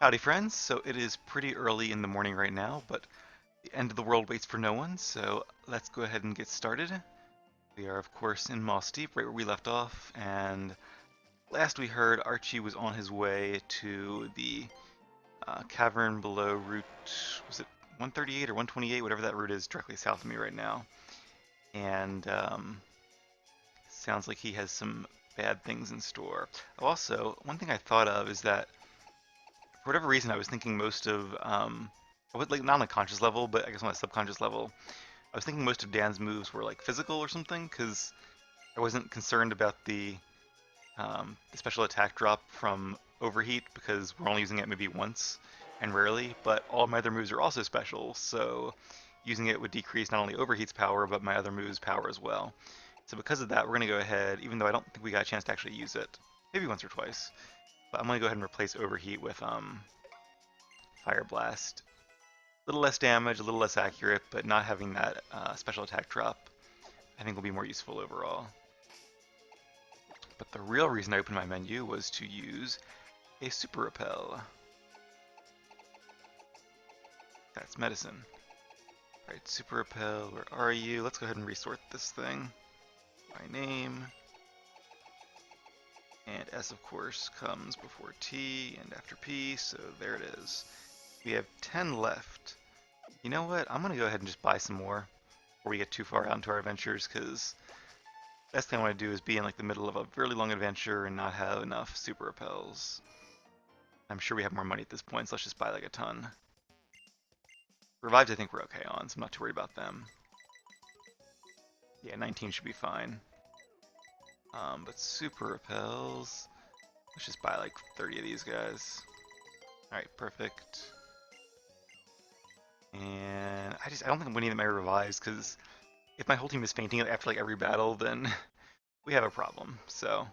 Howdy friends, so it is pretty early in the morning right now, but the end of the world waits for no one, so let's go ahead and get started. We are of course in Moss Deep, right where we left off, and last we heard Archie was on his way to the cavern below route, was it 138 or 128, whatever that route is directly south of me right now. And sounds like he has some bad things in store. Also, one thing I thought of is that for whatever reason, I was thinking most of, like not on a conscious level, but I guess on a subconscious level, I was thinking most of Dan's moves were like physical or something, because I wasn't concerned about the special attack drop from overheat because we're only using it maybe once and rarely, but all my other moves are also special, so using it would decrease not only overheat's power, but my other moves' power as well. So because of that, we're going to go ahead, even though I don't think we got a chance to actually use it, maybe once or twice, but I'm going to go ahead and replace overheat with Fire Blast. A little less damage, a little less accurate, but not having that special attack drop, I think will be more useful overall. But the real reason I opened my menu was to use a Super Repel. That's medicine. Alright, Super Repel, where are you? Let's go ahead and resort this thing by name. And S, of course, comes before T and after P, so there it is. We have 10 left. You know what? I'm going to go ahead and just buy some more before we get too far out into our adventures, because best thing I want to do is be in like the middle of a really long adventure and not have enough super repels. I'm sure we have more money at this point, so let's just buy like a ton. Revives I think we're okay on, so I'm not too worried about them. Yeah, 19 should be fine. But super repels, let's just buy like 30 of these guys. Alright, perfect. And I don't think I'm winning my revives, because if my whole team is fainting after like every battle, then we have a problem. So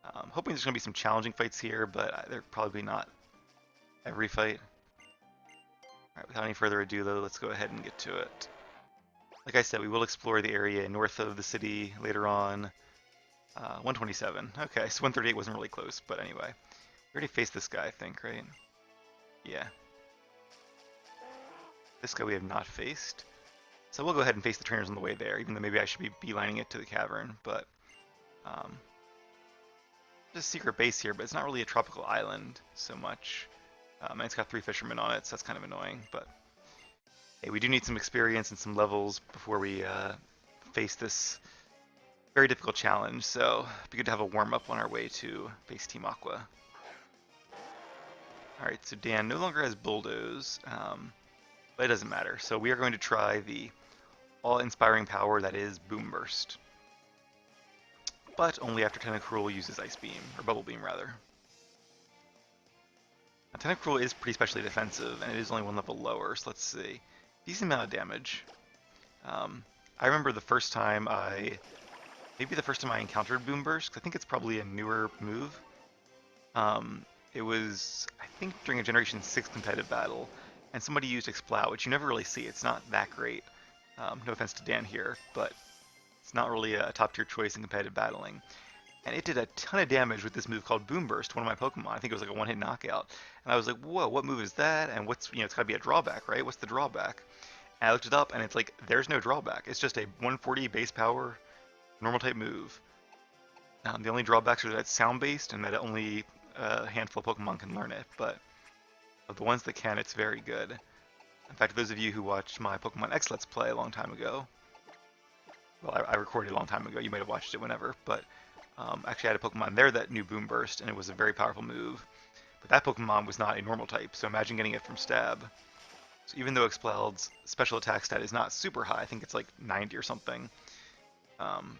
hoping there's going to be some challenging fights here, but they're probably not every fight. Alright, without any further ado though, let's go ahead and get to it. Like I said, we will explore the area north of the city later on. 127. Okay, so 138 wasn't really close, but anyway. We already faced this guy, I think, right? Yeah. This guy we have not faced. So we'll go ahead and face the trainers on the way there, even though maybe I should be beelining it to the cavern, but um, there's a secret base here, but it's not really a tropical island so much. And it's got 3 fishermen on it, so that's kind of annoying, but hey, we do need some experience and some levels before we face this very difficult challenge, so it'd be good to have a warm-up on our way to face Team Aqua. Alright, so Dan no longer has Bulldoze, but it doesn't matter. So we are going to try the all-inspiring power that is Boom Burst. But only after Tentacruel uses Ice Beam, or Bubble Beam rather. Now, Tentacruel is pretty specially defensive, and it is only 1 level lower, so let's see. Decent amount of damage. I remember maybe the first time I encountered Boom Burst, 'cause I think it's probably a newer move. It was, I think, during a Generation 6 competitive battle, and somebody used Explout, which you never really see. It's not that great. No offense to Dan here, but it's not really a top-tier choice in competitive battling. And it did a ton of damage with this move called Boom Burst, one of my Pokemon. I think it was like a one-hit knockout. And I was like, whoa, what move is that? And it's got to be a drawback, right? What's the drawback? And I looked it up, and it's like, there's no drawback. It's just a 140 base power, normal type move. The only drawbacks are that it's sound-based and that only a handful of Pokemon can learn it, but of the ones that can, it's very good. In fact, those of you who watched my Pokemon X Let's Play a long time ago, well, I recorded a long time ago, you might have watched it whenever, but actually I had a Pokemon there that knew Boom Burst, and it was a very powerful move. But that Pokemon was not a normal type, so imagine getting it from Stab. So even though Expelled's special attack stat is not super high, I think it's like 90 or something,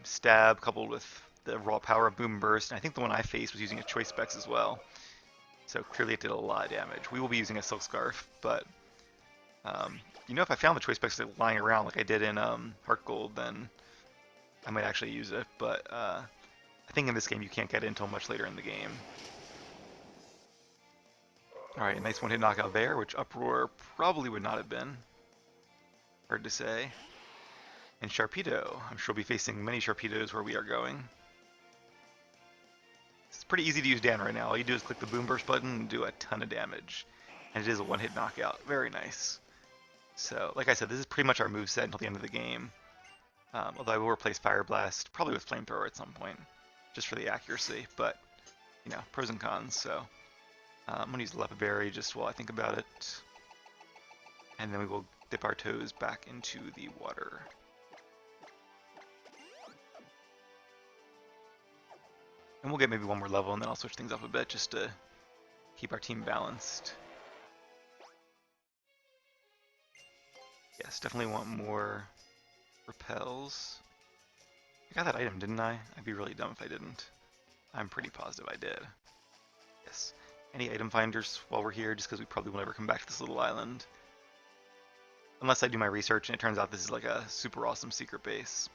Stab coupled with the raw power of Boom Burst, and I think the one I faced was using a Choice Specs as well. So clearly it did a lot of damage. We will be using a Silk Scarf, but if I found the Choice Specs lying around like I did in Heart Gold, then I might actually use it, but I think in this game you can't get it until much later in the game. Alright, nice one-hit knockout there, which Uproar probably would not have been. Hard to say. And Sharpedo. I'm sure we'll be facing many Sharpedos where we are going. It's pretty easy to use Dan right now. All you do is click the Boom Burst button and do a ton of damage. And it is a one-hit knockout. Very nice. So, like I said, this is pretty much our moveset until the end of the game. Although I will replace Fire Blast, probably with Flamethrower at some point, just for the accuracy. But, you know, pros and cons. So, I'm going to use Leopard Berry just while I think about it. And then we will dip our toes back into the water. And we'll get maybe one more level, and then I'll switch things up a bit just to keep our team balanced. Yes, definitely want more repels. I got that item, didn't I? I'd be really dumb if I didn't. I'm pretty positive I did. Yes. Any item finders while we're here, just because we probably will never come back to this little island. Unless I do my research and it turns out this is like a super awesome secret base.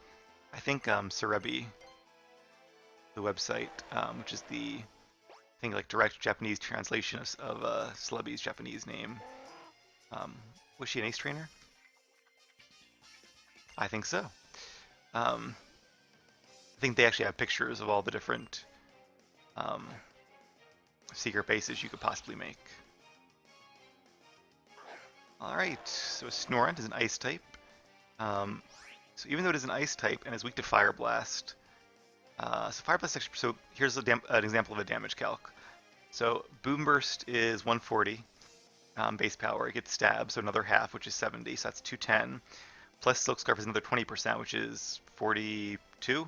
I think Cerebi, the website, which is the like direct Japanese translation of Celebi's Japanese name. Was she an ace trainer? I think so. I think they actually have pictures of all the different secret bases you could possibly make. Alright, so Snorunt is an ice type. So even though it is an ice type and is weak to Fire Blast, so Fire Blast actually, so here's an example of a damage calc. So Boom Burst is 140 base power. It gets Stab, so another half, which is 70, so that's 210. Plus Silk Scarf is another 20%, which is 42.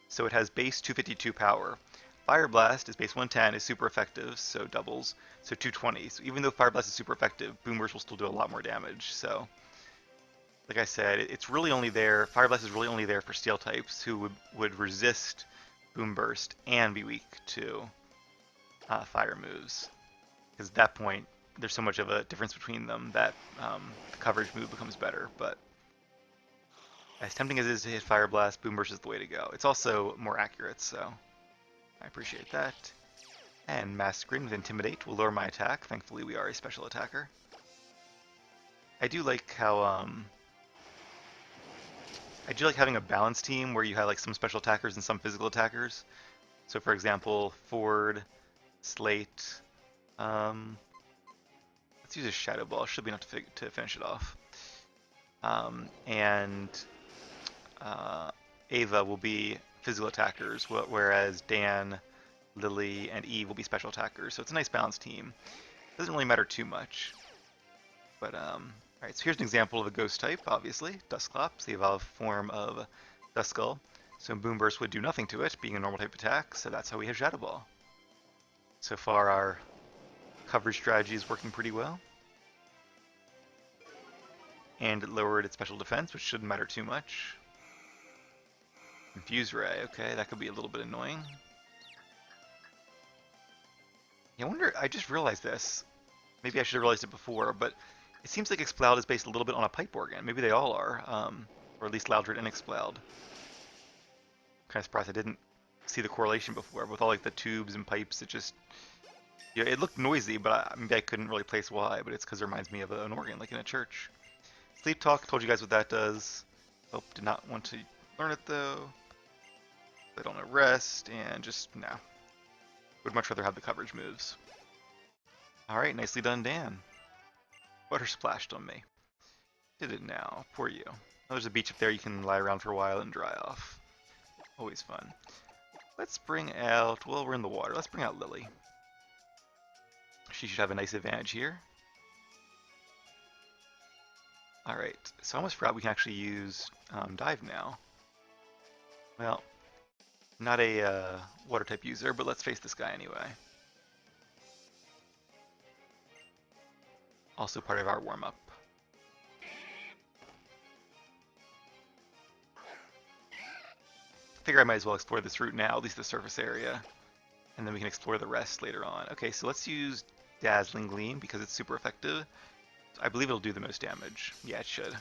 So it has base 252 power. Fire Blast is base 110, is super effective, so doubles, so 220. So even though Fire Blast is super effective, Boom Burst will still do a lot more damage. So, like I said, it's really only there, Fire Blast is really only there for Steel types who would resist Boom Burst and be weak to fire moves. Because at that point, there's so much of a difference between them that the coverage move becomes better. But as tempting as it is to hit Fire Blast, Boom Burst is the way to go. It's also more accurate, so I appreciate that. And Mask Grin with Intimidate will lower my attack. Thankfully, we are a special attacker. I do like how I do like having a balanced team where you have like some special attackers and some physical attackers. So, for example, Ford, Slate. Let's use a Shadow Ball. Should be enough to finish it off. And Ava will be physical attackers, whereas Dan, Lily, and Eve will be special attackers. So it's a nice balanced team. Doesn't really matter too much. But, alright, so here's an example of a ghost type, obviously. Dusclops, the evolved form of Duskull. So Boom Burst would do nothing to it, being a normal type attack, so that's how we have Shadow Ball. So far, our coverage strategy is working pretty well. And it lowered its special defense, which shouldn't matter too much. Confuse Ray, okay, that could be a little bit annoying. Yeah, I wonder, I just realized this. Maybe I should have realized it before, but it seems like Exploud is based a little bit on a pipe organ. Maybe they all are, or at least Loudred and Exploud. Kind of surprised I didn't see the correlation before. With all like the tubes and pipes, it just, yeah, it looked noisy, but maybe I couldn't really place why. But it's because it reminds me of an organ, like in a church. Sleep Talk, told you guys what that does. Hope did not want to learn it though. I don't know, rest and just no. Would much rather have the coverage moves. All right, nicely done, Dan. Water splashed on me. Did it now. Poor you. Oh, there's a beach up there you can lie around for a while and dry off. Always fun. Let's bring out, well, we're in the water. Let's bring out Lily. She should have a nice advantage here. Alright, so I almost forgot we can actually use Dive now. Well, not a water type user, but let's face this guy anyway. Also part of our warm-up. Figure I might as well explore this route now, at least the surface area. And then we can explore the rest later on. Okay, so let's use Dazzling Gleam because it's super effective. I believe it'll do the most damage. Yeah, it should.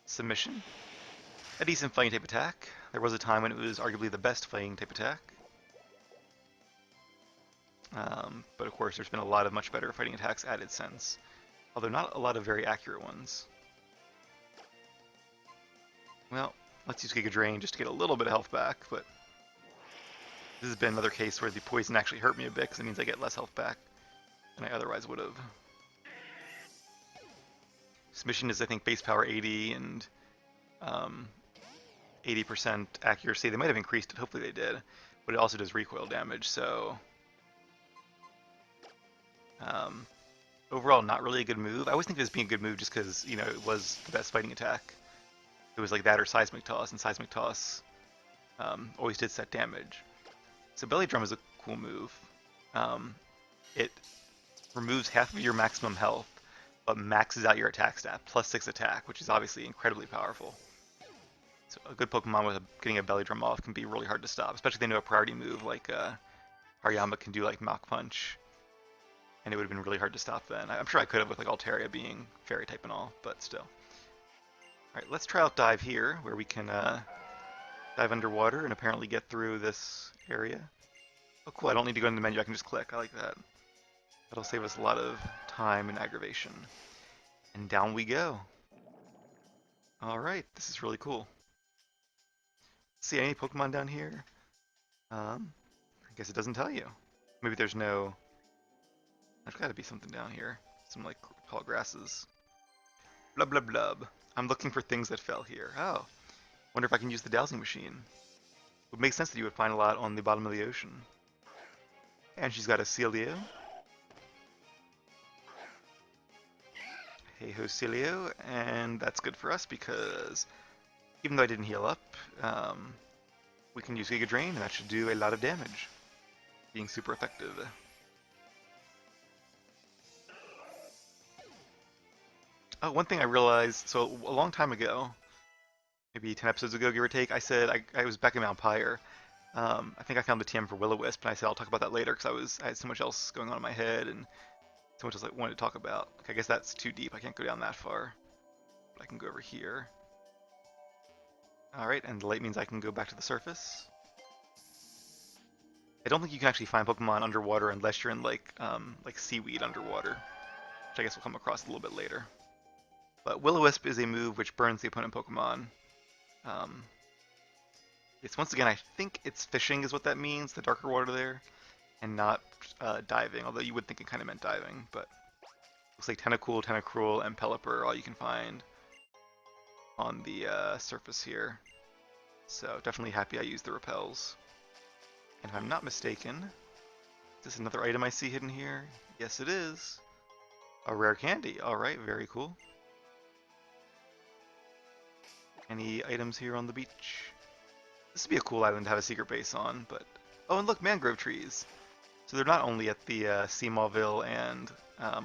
Submission. A decent fighting type attack. There was a time when it was arguably the best fighting type attack. But of course, there's been a lot of much better fighting attacks added since. Although not a lot of very accurate ones. Well, let's use Giga Drain just to get a little bit of health back, but This has been another case where the poison actually hurt me a bit because it means I get less health back than I otherwise would have. This mission is, I think, base power 80 and um, 80% accuracy. They might have increased it, hopefully they did. But it also does recoil damage, so... overall, not really a good move. I always think of it as being a good move just because, you know, it was the best fighting attack. It was like that or Seismic Toss, and Seismic Toss always did set damage. So Belly Drum is a cool move. It removes half of your maximum health, but maxes out your attack stat, +6 attack, which is obviously incredibly powerful. So a good Pokemon with getting a Belly Drum off can be really hard to stop, especially if they know a priority move like Hariyama can do, like Mach Punch, and it would have been really hard to stop then. I'm sure I could have with like Altaria being Fairy type and all, but still. Alright, let's try out Dive here, where we can dive underwater and apparently get through this area. Oh cool, I don't need to go in the menu, I can just click. I like that. That'll save us a lot of time and aggravation. And down we go. Alright, this is really cool. See any Pokemon down here? I guess it doesn't tell you. Maybe there's no... There's gotta be something down here. Some like tall grasses. Blub blub blub. I'm looking for things that fell here. Oh. Wonder if I can use the dowsing machine. It would make sense that you would find a lot on the bottom of the ocean. And she's got a Celio. Hey ho Celio, and that's good for us because even though I didn't heal up, we can use Giga Drain and that should do a lot of damage, being super effective. Oh, one thing I realized, so a long time ago, maybe 10 episodes ago, give or take, I said I was back in Mount Pyre. I think I found the TM for Will-O-Wisp, and I said I'll talk about that later because I had so much else going on in my head and so much else I wanted to talk about. Okay, I guess that's too deep. I can't go down that far, but I can go over here. All right, and the light means I can go back to the surface. I don't think you can actually find Pokemon underwater unless you're in like seaweed underwater, which I guess we'll come across a little bit later. But Will-O-Wisp is a move which burns the opponent Pokemon. It's once again, I think it's fishing is what that means, the darker water there, and not diving, although you would think it kind of meant diving, but looks like Tentacool, Tentacruel, and Pelipper are all you can find on the surface here. So definitely happy I used the repels. And if I'm not mistaken, is this another item I see hidden here? Yes it is. A rare candy. Alright, very cool. Any items here on the beach? This would be a cool island to have a secret base on, but... Oh, and look, mangrove trees! So they're not only at the Seamawville and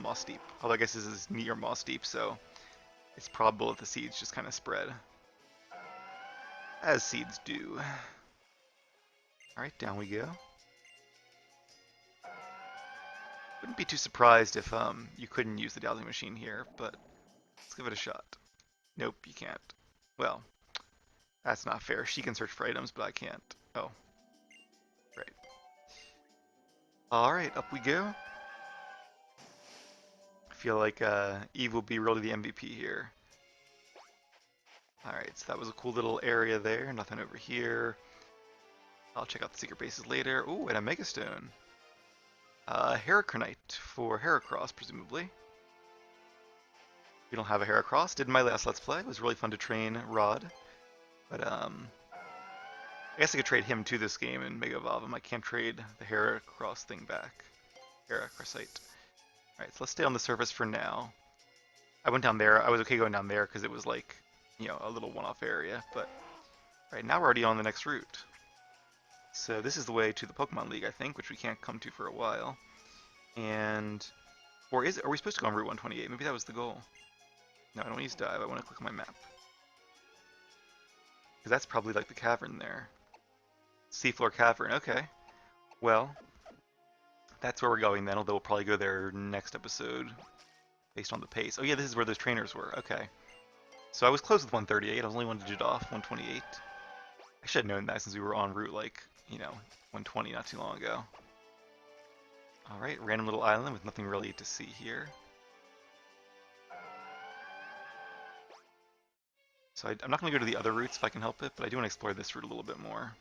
Moss Deep, although I guess this is near Moss Deep, so it's probable that the seeds just kind of spread. As seeds do. Alright, down we go. Wouldn't be too surprised if you couldn't use the dowsing machine here, but let's give it a shot. Nope, you can't. Well, that's not fair. She can search for items, but I can't. Oh. Right. Alright, up we go. I feel like Eve will be really the MVP here. Alright, so that was a cool little area there. Nothing over here. I'll check out the secret bases later. Ooh, and a Megastone. Heracronite for Heracross, presumably. We don't have a Heracross. Did in my last Let's Play. It was really fun to train Rod. But, I guess I could trade him to this game and Mega Evolve him. I can't trade the Heracross thing back. Heracrossite. Alright, so let's stay on the surface for now. I went down there. I was okay going down there because it was like, you know, a little one-off area. But, alright, now we're already on the next route. So this is the way to the Pokemon League, I think, which we can't come to for a while. And, or are we supposed to go on Route 128? Maybe that was the goal. No, I don't want to use dive. I want to click on my map. Because that's probably like the cavern there. Seafloor Cavern, okay. Well, that's where we're going then, although we'll probably go there next episode based on the pace. Oh yeah, this is where those trainers were, okay. So I was close with 138, I was only one digit off, 128. I should have known that since we were en route like, you know, 120 not too long ago. Alright, random little island with nothing really to see here. So I'm not going to go to the other routes if I can help it, but I do want to explore this route a little bit more.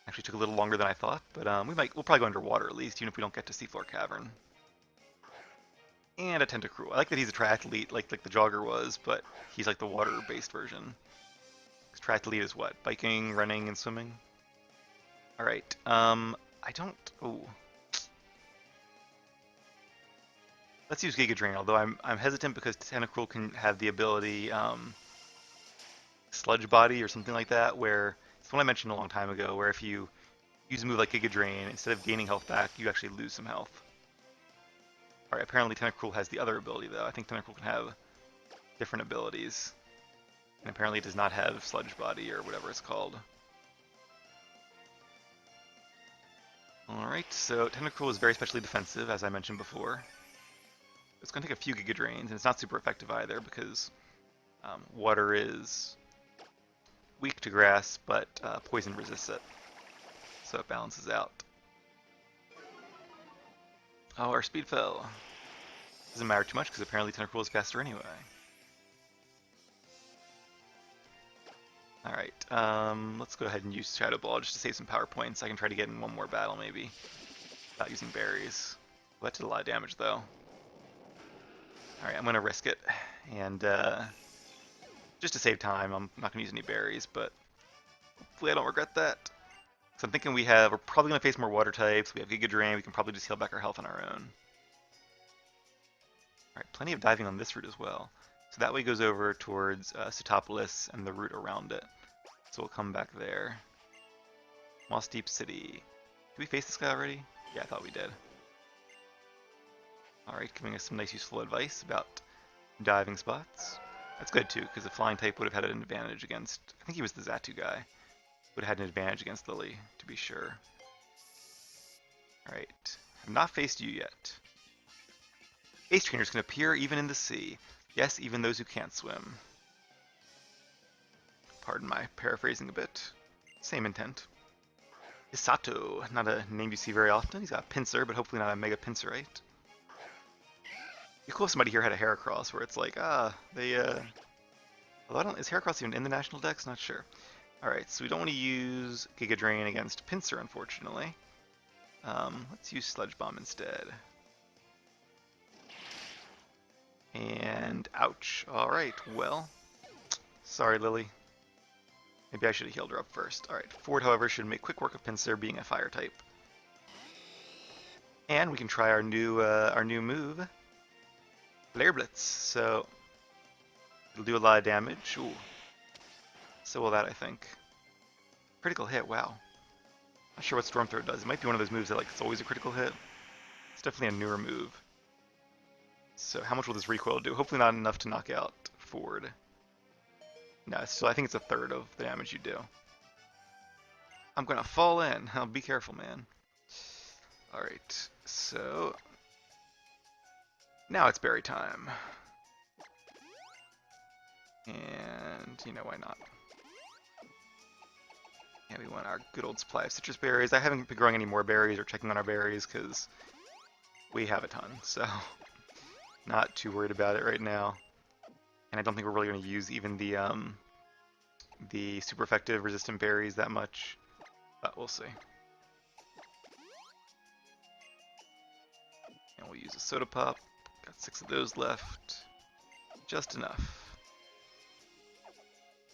Actually took a little longer than I thought, but we'll probably go underwater at least, even if we don't get to Seafloor Cavern. And a Tentacruel. I like that he's a triathlete, like the Jogger was, but he's like the water-based version. Because triathlete is what? Biking, running, and swimming. All right. I don't. Oh, let's use Giga Drain. Although I'm hesitant because Tentacruel can have the ability Sludge Body or something like that, where it's one I mentioned a long time ago, where if you use a move like Giga Drain, instead of gaining health back, you actually lose some health. Alright, apparently Tentacruel has the other ability though. I think Tentacruel can have different abilities. And apparently it does not have Sludge Body or whatever it's called. Alright, so Tentacruel is very specially defensive, as I mentioned before. It's going to take a few Giga Drains, and it's not super effective either because water is weak to grass, but poison resists it. So it balances out. Oh, our speed fell. Doesn't matter too much because apparently Tentacruel is faster anyway. Alright, let's go ahead and use Shadow Ball just to save some power points. I can try to get in one more battle maybe, without using berries. Well, that did a lot of damage though. Alright, I'm going to risk it, and just to save time, I'm not going to use any berries, but hopefully I don't regret that. So I'm thinking we're probably going to face more water types, we have Giga Drain, we can probably just heal back our health on our own. Alright, plenty of diving on this route as well. So that way goes over towards Setopolis and the route around it. So we'll come back there. Moss Deep City. Did we face this guy already? Yeah, I thought we did. Alright, giving us some nice useful advice about diving spots. That's good too, because the flying type would have had an advantage against, I think he was the Xatu guy, would have had an advantage against Lily, to be sure. Alright, I've not faced you yet. Ace trainers can appear even in the sea. Yes, even those who can't swim. Pardon my paraphrasing a bit. Same intent. Isato, not a name you see very often. He's got a Pinsir, but hopefully not a Mega Pinsirite. It'd be cool if somebody here had a Heracross where it's like, although is Heracross even in the national decks? Not sure. Alright, so we don't want to use Giga Drain against Pinsir, unfortunately. Let's use Sludge Bomb instead. And ouch. Alright, well. Sorry, Lily. Maybe I should have healed her up first. Alright, Ford, however, should make quick work of Pinsir being a fire type. And we can try our new move, Flare Blitz. So it'll do a lot of damage. Ooh. So will that, I think. Critical hit, wow. Not sure what Storm Throw does. It might be one of those moves that it's always a critical hit. It's definitely a newer move. So how much will this recoil do? Hopefully not enough to knock out Ford. No, I think it's a third of the damage you do. I'm gonna fall in. Oh, be careful, man. Alright, so now it's berry time. And, why not? Yeah, we want our good old supply of citrus berries. I haven't been growing any more berries or checking on our berries because we have a ton, so not too worried about it right now. And I don't think we're really going to use even the super effective resistant berries that much, but we'll see. And we'll use a soda pop. Got 6 of those left. Just enough.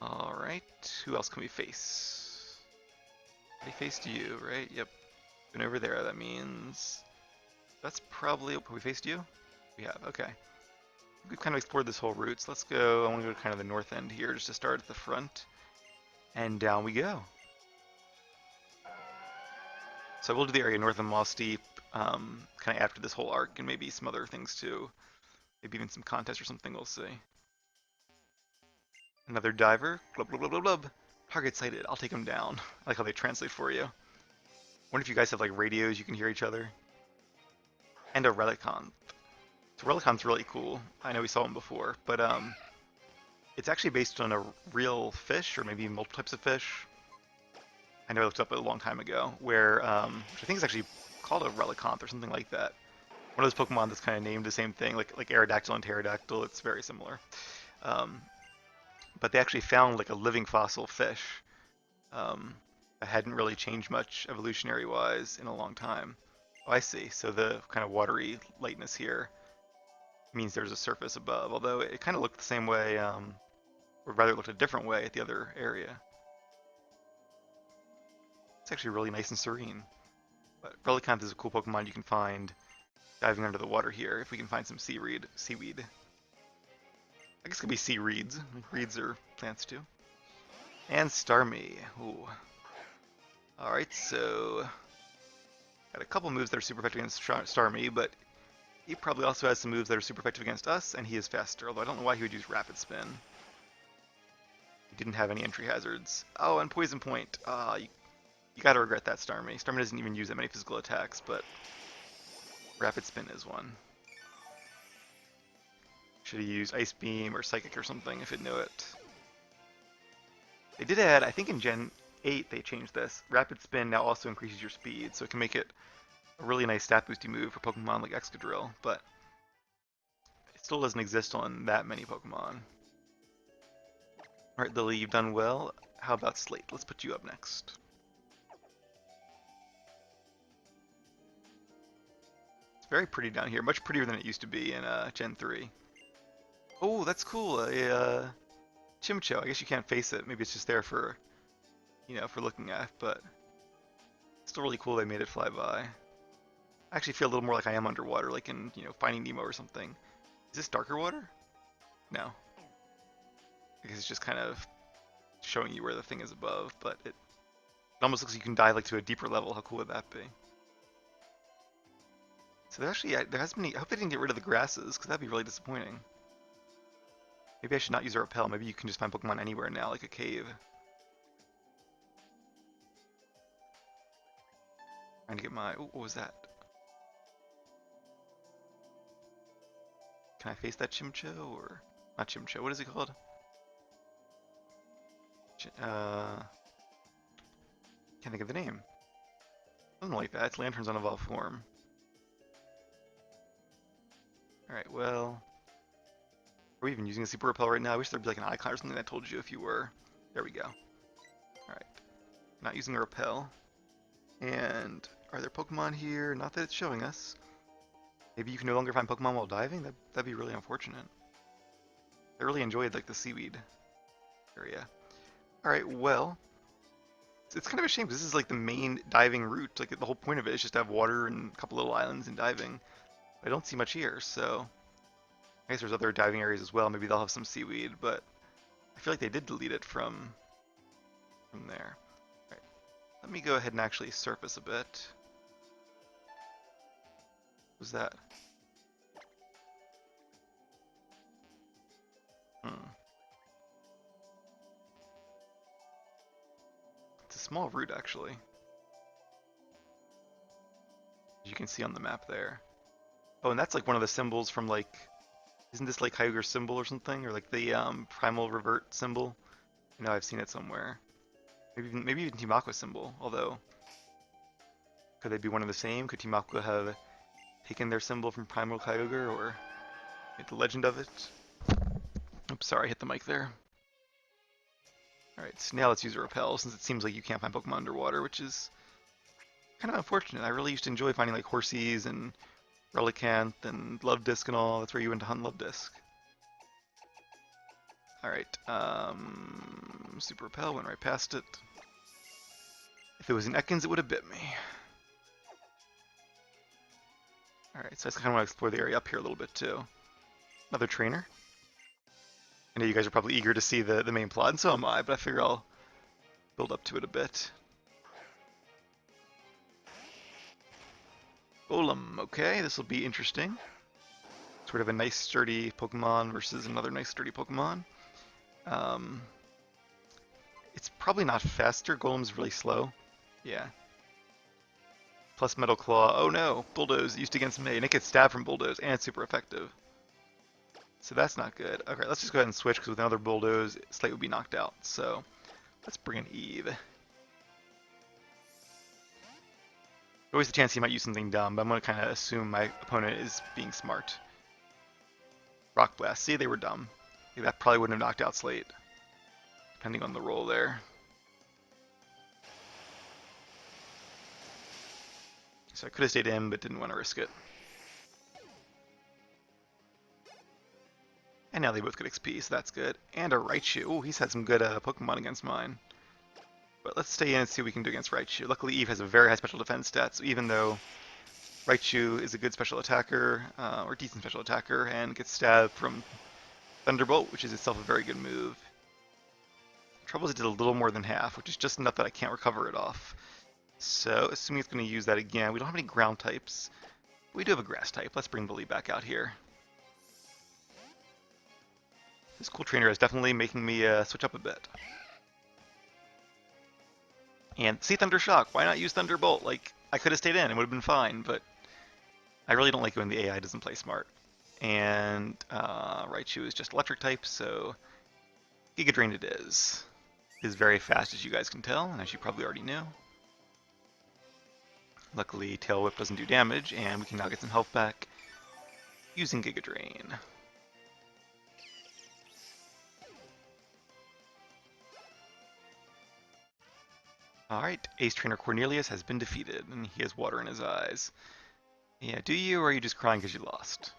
Alright, who else can we face? They faced you, right? Yep. Been over there, that means... That's probably... Have we faced you? We have, okay. We've kind of explored this whole route, so let's go... I want to go to kind of the north end here, just to start at the front. And down we go. So we'll do the area north of Moss Deep, kind of after this whole arc, and maybe some other things too. Maybe even some contest or something, we'll see. Another diver. Glub, glub, glub, glub, glub. Target sighted. I'll take him down. I like how they translate for you. Wonder if you guys have like radios you can hear each other. And a Relicanth. So Relicanth's really cool. I know we saw him before, but it's actually based on a real fish, or maybe multiple types of fish. I know I looked up a long time ago, where which I think is actually called a Relicanth or something like that. One of those Pokemon that's kind of named the same thing, like Aerodactyl and Pterodactyl. It's very similar. But they actually found like a living fossil fish that hadn't really changed much evolutionary-wise in a long time. Oh, I see. So the kind of watery lightness here means there's a surface above, although it kind of looked the same way, or rather it looked a different way at the other area. It's actually really nice and serene. But Relicanth is a cool Pokemon you can find diving under the water here if we can find some seaweed. I guess it could be sea reeds. Like reeds are plants too. And Starmie. Ooh. Alright, so got a couple moves that are super effective against Starmie, but he probably also has some moves that are super effective against us, and he is faster, although I don't know why he would use Rapid Spin. He didn't have any entry hazards. Oh, and Poison Point. You gotta regret that, Starmie. Starmie doesn't even use that many physical attacks, but Rapid Spin is one. Should have used Ice Beam or Psychic or something if it knew it. They did add, I think in Gen 8 they changed this. Rapid Spin now also increases your speed, so it can make it a really nice stat boosty move for Pokemon like Excadrill, but it still doesn't exist on that many Pokemon. Alright, Lily, you've done well. How about Slate? Let's put you up next. It's very pretty down here, much prettier than it used to be in Gen 3. Oh, that's cool. A Chimcho. I guess you can't face it. Maybe it's just there for, for looking at, but it's still really cool they made it fly by. I actually feel a little more like I am underwater, like in, Finding Nemo or something. Is this darker water? No. I guess it's just kind of showing you where the thing is above, but it almost looks like you can dive like to a deeper level. How cool would that be? So there has been, I hope they didn't get rid of the grasses, because that'd be really disappointing. Maybe I should not use a repel. Maybe you can just find Pokemon anywhere now, like a cave. Trying to get my, ooh, what was that? Can I face that Chimcho, or, not Chimcho, what is it called? Can't think of the name. Something like that, it's Lanterns on Evolved Form. Alright, well, are we even using a Super Repel right now? I wish there'd be like an icon or something that told you if you were. There we go. Alright, not using a Repel. And are there Pokemon here? Not that it's showing us. Maybe you can no longer find Pokemon while diving? That'd be really unfortunate. I really enjoyed like the seaweed area. Alright, well, it's kind of a shame because this is like the main diving route. Like the whole point of it is just to have water and a couple little islands and diving. I don't see much here, so I guess there's other diving areas as well. Maybe they'll have some seaweed, but I feel like they did delete it from there. Alright, let me go ahead and actually surface a bit. What was that? It's a small route, actually. As you can see on the map there. Oh, and that's like one of the symbols from like, isn't this like Kyogre's symbol or something? Or like the Primal Revert symbol? I know I've seen it somewhere. Maybe even Team Aqua symbol, although could they be one and the same? Could Team Aqua have taken their symbol from Primal Kyogre or the legend of it? Oops, sorry, I hit the mic there. Alright, so now let's use a repel, since it seems like you can't find Pokemon underwater, which is kind of unfortunate. I really used to enjoy finding like Horsies and Relicanth and Love Disc and all. That's where you went to hunt Love Disc. Alright, Super Repel, went right past it. If it was an Ekans, it would have bit me. Alright, so I just kind of want to explore the area up here a little bit too. Another trainer. I know you guys are probably eager to see the main plot, and so am I, but I figure I'll build up to it a bit. Golem, okay, this will be interesting. Sort of a nice sturdy Pokemon versus another nice sturdy Pokemon. It's probably not faster. Golem's really slow. Yeah. Plus Metal Claw. Oh no! Bulldoze used against me, and it gets stabbed from Bulldoze, and it's super effective. So that's not good. Okay, let's just go ahead and switch, because with another Bulldoze, Slate would be knocked out. So let's bring in Eve. Always a chance he might use something dumb, but I'm going to kind of assume my opponent is being smart. Rock Blast. See, they were dumb. That probably wouldn't have knocked out Slate, depending on the roll there. So I could have stayed in, but didn't want to risk it. And now they both get XP, so that's good. And a Raichu. Oh, he's had some good Pokemon against mine. But let's stay in and see what we can do against Raichu. Luckily, Eve has a very high special defense stat, so even though Raichu is a good special attacker, or decent special attacker, and gets stabbed from Thunderbolt, which is itself a very good move. Trouble is it did a little more than half, which is just enough that I can't recover it off. So, assuming it's going to use that again, we don't have any ground types. We do have a grass type. Let's bring Bully back out here. This cool trainer is definitely making me switch up a bit. And see Thunder Shock. Why not use Thunderbolt? Like, I could have stayed in. It would have been fine, but I really don't like it when the AI doesn't play smart. And Raichu is just electric type, so Giga Drain it is. It is very fast, as you guys can tell, and as you probably already knew. Luckily, Tail Whip doesn't do damage, and we can now get some health back using Giga Drain. Alright, Ace Trainer Cornelius has been defeated, and he has water in his eyes. Yeah, do you, or are you just crying because you lost?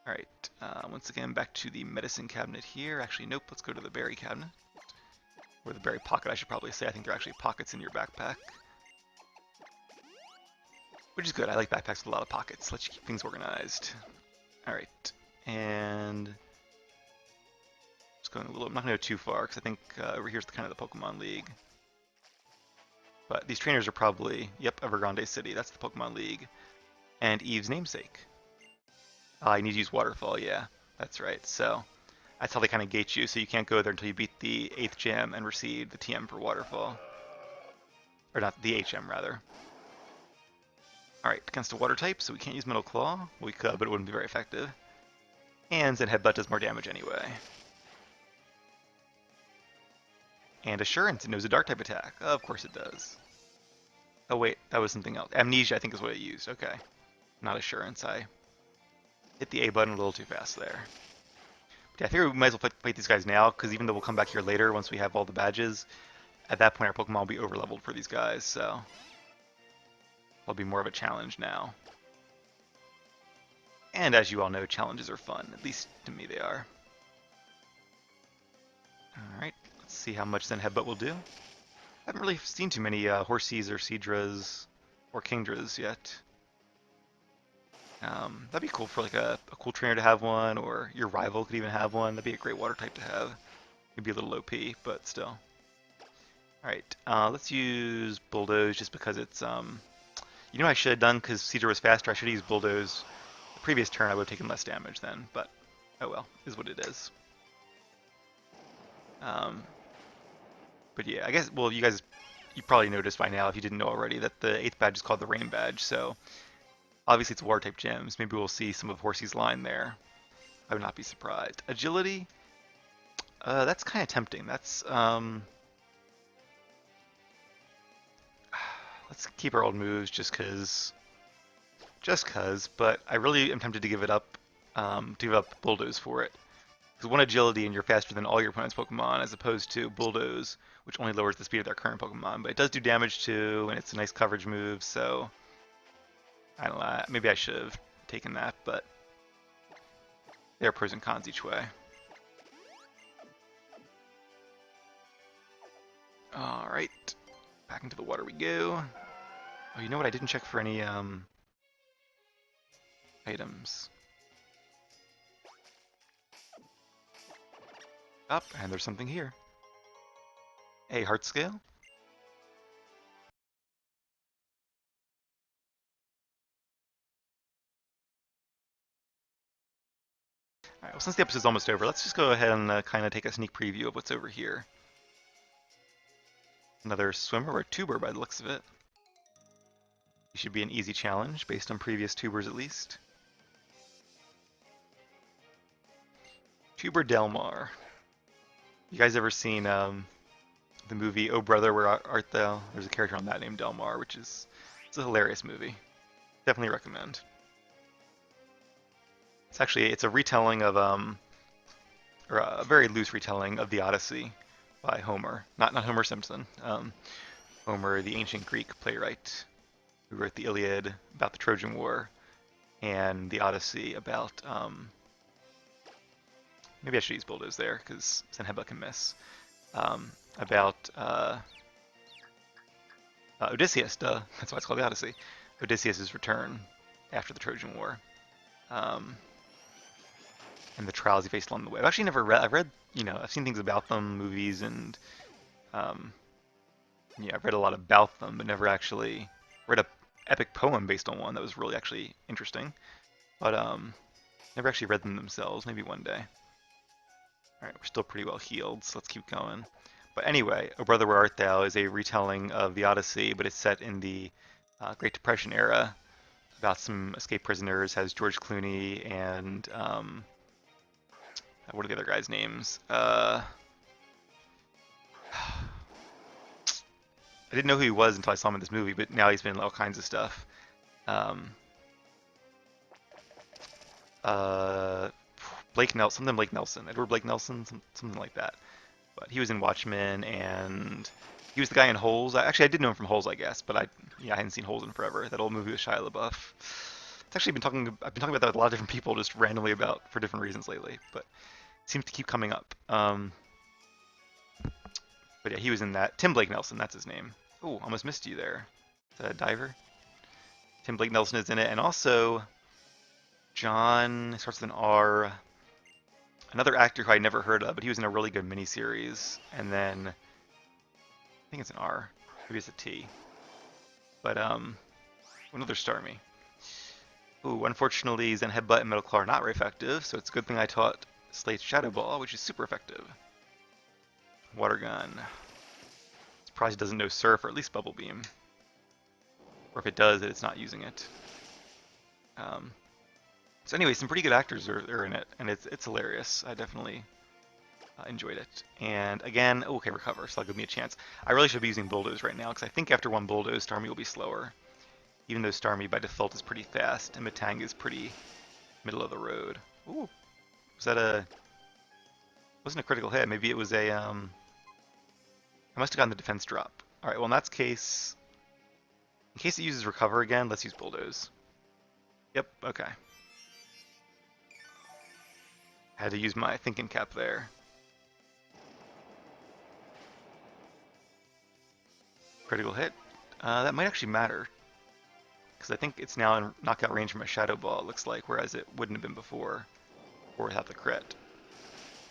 Alright, once again, back to the medicine cabinet here. Actually, nope, let's go to the berry cabinet. Or the berry pocket, I should probably say. I think there are actually pockets in your backpack. Which is good, I like backpacks with a lot of pockets. Let you keep things organized. Alright, and... just going a little, I'm not going to go too far, because I think over here's kind of the Pokemon League. But these trainers are probably, yep, Evergrande City, that's the Pokemon League. And Eve's namesake. I need to use Waterfall, yeah, that's right. So that's how they kind of gate you, so you can't go there until you beat the 8th gym and receive the TM for Waterfall. Or not, the HM rather. Alright, against a water type, so we can't use Metal Claw. We could, but it wouldn't be very effective. And Zen Headbutt does more damage anyway. And Assurance, it knows a Dark type attack. Of course it does. Oh wait, that was something else. Amnesia, I think is what it used. Okay. Not Assurance, I hit the A button a little too fast there. But yeah, I figure we might as well fight these guys now, because even though we'll come back here later once we have all the badges, at that point our Pokemon will be over-leveled for these guys, so... it'll be more of a challenge now. And as you all know, challenges are fun. At least to me they are. Alright, let's see how much Zen Headbutt will do. I haven't really seen too many Horseys or Seadras or Kingdras yet. That'd be cool for like a cool trainer to have one, or your rival could even have one. That'd be a great water type to have. It'd be a little OP, but still. Alright, let's use Bulldoze just because it's, you know what I should have done, because Seadra was faster, I should have used Bulldoze. The previous turn I would have taken less damage then, but oh well, is what it is. But yeah, I guess, well, you probably noticed by now, if you didn't know already, that the 8th badge is called the Rain Badge, so obviously it's water type gyms. Maybe we'll see some of Horsey's line there. I would not be surprised. Agility, that's kind of tempting. That's, let's keep our old moves just cause, but I really am tempted to give it up, Bulldoze for it. Because one agility and you're faster than all your opponent's Pokemon, as opposed to Bulldoze, which only lowers the speed of their current Pokemon. But it does do damage too, and it's a nice coverage move, so... I don't know, maybe I should have taken that, but... there are pros and cons each way. Alright, back into the water we go. Oh, you know what, I didn't check for any, items. Up, and there's something here. A heart scale. Alright, well, since the episode's almost over, let's just go ahead and kind of take a sneak preview of what's over here. Another swimmer, or a tuber by the looks of it. It should be an easy challenge, based on previous tubers at least. Tuber Delmar. You guys ever seen the movie Oh Brother, Where Art Thou? There's a character on that named Delmar, which is it's a hilarious movie. Definitely recommend. It's a retelling of or a very loose retelling of the Odyssey by Homer. Not Homer Simpson. Homer, the ancient Greek playwright. who wrote the Iliad about the Trojan War and the Odyssey about, maybe I should use Bulldoze there because Zenheba can miss, about Odysseus, duh, that's why it's called the Odyssey, Odysseus' return after the Trojan War, um, and the trials he faced along the way. I've actually never read, I've read, I've seen things about them, movies, and um, yeah, I've read a lot about them, but never actually read a epic poem based on one that was really actually interesting. But never actually read them themselves. Maybe one day. All right, we're still pretty well healed, so let's keep going. But anyway, O Brother, Where Art Thou is a retelling of the Odyssey, but it's set in the Great Depression era about some escaped prisoners. Has George Clooney and what are the other guys' names? I didn't know who he was until I saw him in this movie, but now he's been in all kinds of stuff. Um, uh, Blake Nelson, Edward Blake Nelson, something like that. But he was in Watchmen, and he was the guy in Holes. I did know him from Holes, I guess, but I hadn't seen Holes in forever. That old movie with Shia LaBeouf. It's actually I've been talking about that with a lot of different people, just randomly about for different reasons lately, but it seems to keep coming up. But yeah, he was in that. Tim Blake Nelson, that's his name. Oh, almost missed you there. Is that a diver? Tim Blake Nelson is in it, and also John starts with an R. Another actor who I never heard of, but he was in a really good miniseries. And then I think it's an R, maybe it's a T. But another Starmie. Ooh, unfortunately, Zen Headbutt and Metal Claw are not very effective, so it's a good thing I taught Slate's Shadow Ball, which is super effective. Water Gun. Surprised it doesn't know Surf or at least Bubble Beam. Or if it does, it's not using it. Um, so anyway, some pretty good actors are in it, and it's hilarious. I definitely enjoyed it. And again, okay, recover, so that'll give me a chance. I really should be using Bulldoze right now, because I think after one Bulldoze, Starmie will be slower. Even though Starmie by default is pretty fast, and Matang is pretty middle of the road. Ooh, was that wasn't a critical hit, maybe it was I must have gotten the defense drop. Alright, well in that case, in case it uses recover again, let's use Bulldoze. Yep, okay. Had to use my thinking cap there. Critical hit. That might actually matter, because I think it's now in knockout range from a Shadow Ball, it looks like, whereas it wouldn't have been before, or without the crit.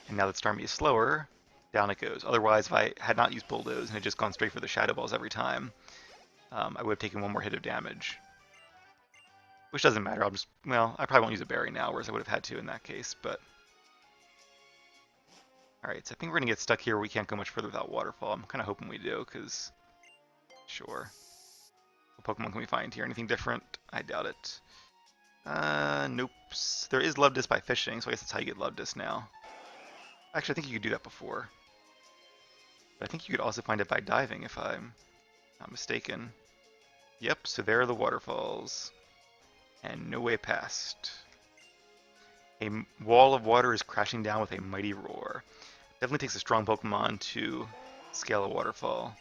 And now that Starmie is slower, down it goes. Otherwise, if I had not used Bulldoze and had just gone straight for the Shadow Balls every time, I would have taken one more hit of damage. Which doesn't matter, well, I probably won't use a Berry now, whereas I would have had to in that case, but... Alright, so I think we're going to get stuck here. We can't go much further without Waterfall. I'm kind of hoping we do, because... Sure. What Pokemon can we find here? Anything different? I doubt it. Nope. There is Love Disc by fishing, so I guess that's how you get Love Disc now. Actually, I think you could do that before. But I think you could also find it by diving, if I'm not mistaken. Yep, so there are the waterfalls. And no way past. A wall of water is crashing down with a mighty roar. Definitely takes a strong Pokemon to scale a waterfall.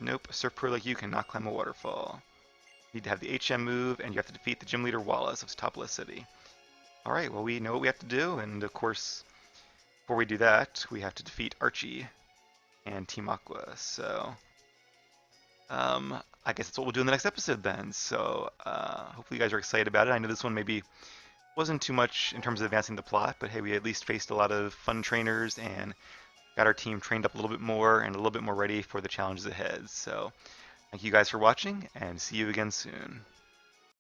Nope, a Surf Pro like you cannot climb a waterfall. You need to have the HM move, and you have to defeat the gym leader Wallace of Topless City. Alright, well we know what we have to do, and of course, before we do that, we have to defeat Archie and Team Aqua, so... I guess that's what we'll do in the next episode then, so hopefully you guys are excited about it. I know this one maybe wasn't too much in terms of advancing the plot, but hey, we at least faced a lot of fun trainers and got our team trained up a little bit more and a little bit more ready for the challenges ahead. So thank you guys for watching, and see you again soon.